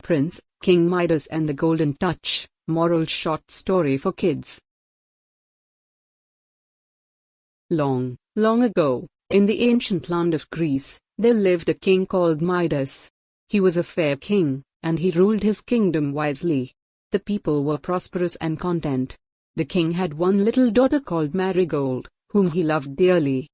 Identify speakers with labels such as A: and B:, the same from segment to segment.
A: Prince, King Midas and the Golden Touch. Moral short story for kids. Long, long ago, in the ancient land of Greece, there lived a king called Midas. He was a fair king, and he ruled his kingdom wisely. The people were prosperous and content. The king had one little daughter called Marigold, whom he loved dearly.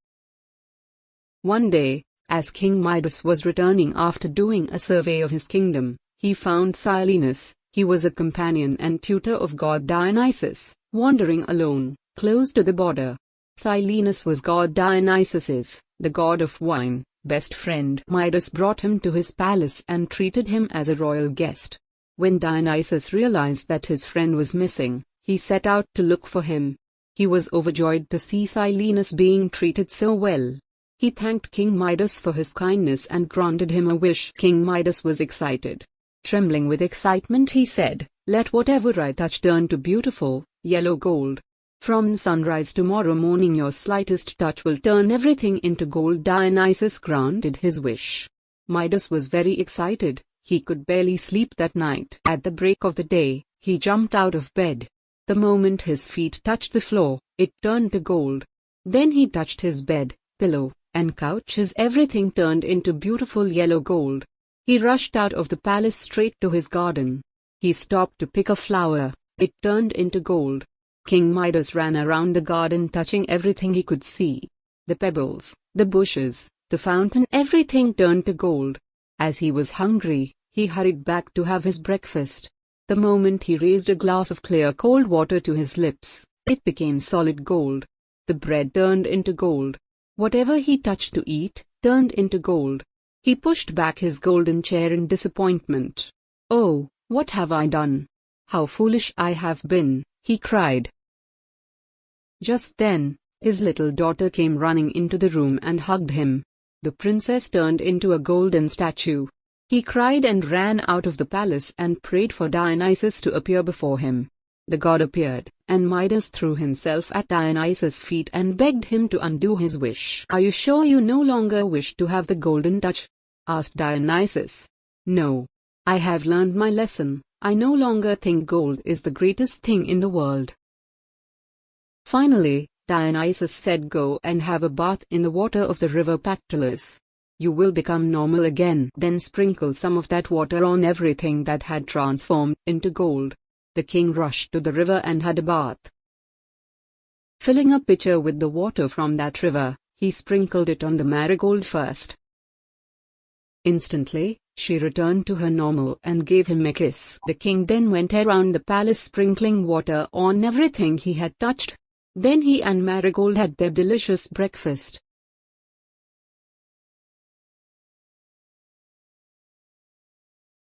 A: One day, as King Midas was returning after doing a survey of his kingdom, he found Silenus. He was a companion and tutor of god Dionysus, wandering alone, close to the border. Silenus was god Dionysus's, the god of wine, best friend. Midas brought him to his palace and treated him as a royal guest. When Dionysus realized that his friend was missing, he set out to look for him. He was overjoyed to see Silenus being treated so well. He thanked King Midas for his kindness and granted him a wish. King Midas was excited. Trembling with excitement, he said, "Let whatever I touch turn to beautiful, yellow gold. From sunrise tomorrow morning your slightest touch will turn everything into gold." Dionysus granted his wish. Midas was very excited. He could barely sleep that night. At the break of the day, he jumped out of bed. The moment his feet touched the floor, it turned to gold. Then he touched his bed, pillow, and couches. Everything turned into beautiful yellow gold. He rushed out of the palace straight to his garden. He stopped to pick a flower. It turned into gold. King Midas ran around the garden touching everything he could see. The pebbles, the bushes, the fountain, everything turned to gold. As he was hungry, he hurried back to have his breakfast. The moment he raised a glass of clear cold water to his lips, it became solid gold. The bread turned into gold. Whatever he touched to eat, turned into gold. He pushed back his golden chair in disappointment. "Oh, what have I done? How foolish I have been," he cried. Just then, his little daughter came running into the room and hugged him. The princess turned into a golden statue. He cried and ran out of the palace and prayed for Dionysus to appear before him. The god appeared, and Midas threw himself at Dionysus' feet and begged him to undo his wish. "Are you sure you no longer wish to have the golden touch?" asked Dionysus. "No. I have learned my lesson. I no longer think gold is the greatest thing in the world." Finally, Dionysus said, "Go and have a bath in the water of the river Pactolus. You will become normal again." Then sprinkle some of that water on everything that had transformed into gold. The king rushed to the river and had a bath. Filling a pitcher with the water from that river, he sprinkled it on the marigold first. Instantly, she returned to her normal and gave him a kiss. The king then went around the palace sprinkling water on everything he had touched. Then he and Marigold had their delicious breakfast.